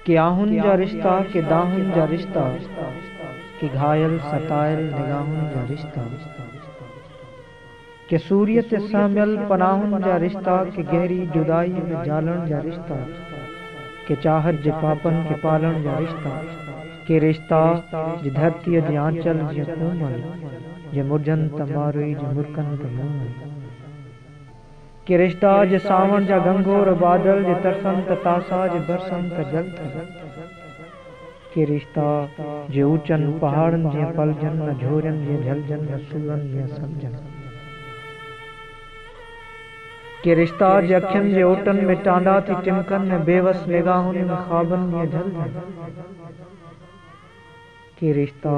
कि आहुन जा रिश्ता कि दाहुन जा रिश्ता कि घायल सतायल निगाहुन जा रिश्ता कि सूर्य ते सामियल पनाहुन जा रिश्ता कि गहरी जुदाई में जालन जा रिश्ता कि चाहत जे पापन के पालन जा रिश्ता कि रिश्ता जे धरती जे आंचल जे कोमल जे मुरझन त मारुई जे मुरकन त मूमल कि रिश्ता जे सावण जा गंगोर बादल जे तरसन त तासा जे बरसन त जल कि रिश्ता जे ऊंचन पहाड़न जे पलजन न झोरन जे झलजन न सूरन जे समझन कि रिश्ता जे अखियन जे ओटन में टांडा थी टिमकन में बेवस निगाहुन में ख्वाबन जे ढलजन कि रिश्ता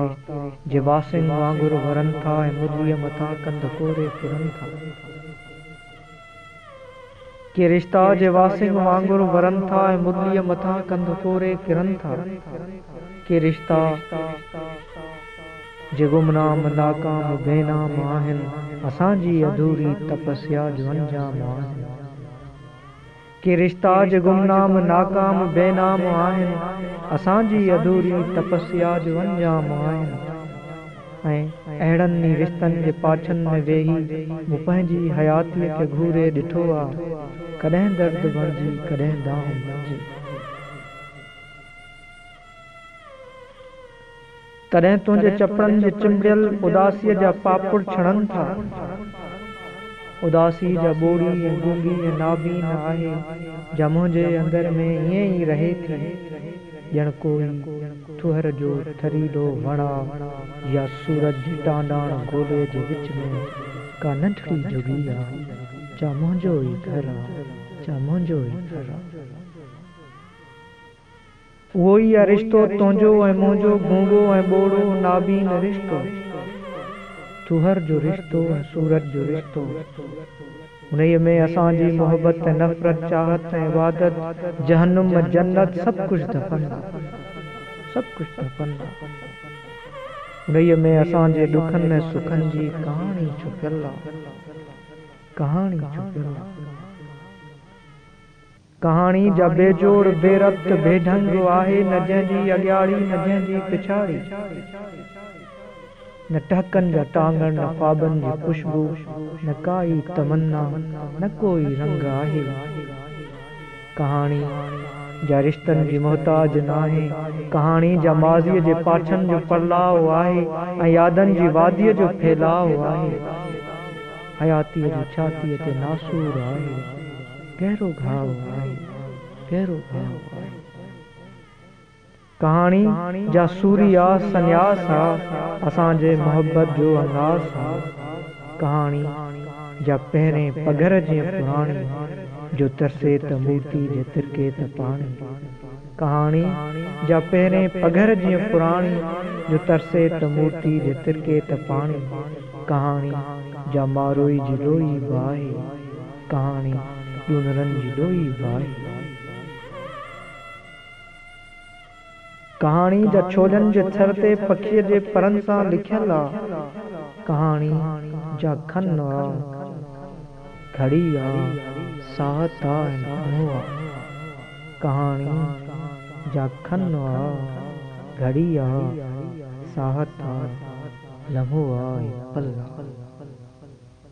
जे वासिंग वांगुर वरन था ऐं मुरलीअ मथां कंध कोरे फिरन था कि रिश्ता जे वासिंग वांगुर वरन था ऐं मुरलीअ मथां कंध कोरे फिरन था कि रिश्ता जे गुमनाम नाकाम बेनाम आहिनि असांजी अधूरी तपस्या जो अंजाम आहिनि कि रिश्ता जे गुमनाम नाकाम बेनाम आहिनि असांजी अधूरी तपस्या जो अंजाम आहिनि ऐं अहिड़नि रिश्तनि जे पाछनि में वेही मूं पंहिंजी हयातीअ खे घूरे ॾिठो आहे कॾहिं दर्द बणिजी कॾहिं दाम बणिजी तॾहिं तुंहिंजे चपड़नि जे चिंबियल उदासीअ जा पापड़ छणनि था उदासी जा ॿोड़ी ऐं गूंगी ऐं नाबीन आहे जा मुंहिंजे अंदर में ईअं ई रहे थी ॼण कोई ठुहर जो थरीलो वणा या सूरज टांडाण गोले जे विच में का नंढड़ी जुगी आहे जा मुंहिंजो ई घर आहे जा मुंहिंजो ई घर आहे उहो ई आहे रिश्तो तुंहिंजो ऐं मुंहिंजो गूंगो ऐं ॿोड़ो नाबीन रिश्तो ठुहर जो रिश्तो ऐं सूरज जो रिश्तो उन्हीअ में असांजी मोहबत ऐं नफ़रत चाहत ऐं इबादत जहन्नुम जन्नत सभु कुझु दफ़न सभु कुझु दफ़न उन्हीअ में असांजे ॾुखनि ऐं सुखनि जी कहाणी छुपियल आहे कहाणी छुपियल आहे कहाणी जा बेजोड़ बेरब्त बेढंग आहे न जंहिंजी अॻियाड़ी न जंहिंजी पिछाड़ी न टहकनि जा टांगण न ख्वाबनि जी खुशबू न काई तमन्ना न कोई रंग आहे कहाणी जा रिश्तनि जी मोहताज नाहे कहाणी जा माज़ीअ जे पाछनि जो परलाव आहे ऐं यादनि जी वादीअ जो फैलाव आहे हयातीअ जी छातीअ ते नासूर आहे गहरो घाव आहे गहरो घाव आहे कहाणी जा सूरिया सन्यास आहे असांजे मोहब्बत जो अंदाज़ आहे कहाणी जा पहिरें पघर जी पुराणी जो तरसे त मूर्ति जे तिरके त पाणी कहाणी जा पहिरें पघर जी पुराणी जो तरसे त मूर्ति जे तिरके त पाणी कहाणी जा मारोई जी लोई बाहे कहाणी ॾूनरनि जी लोई बाहे कहाणी जा छोलनि जे थर ते पखीअ जे परनि सां लिखियल आहे कहाणी जा खन आहे घड़ी आहे साहत आहे कहाणी जा खन आहे घड़ी आहे साहत आहे लम्हो आहे पल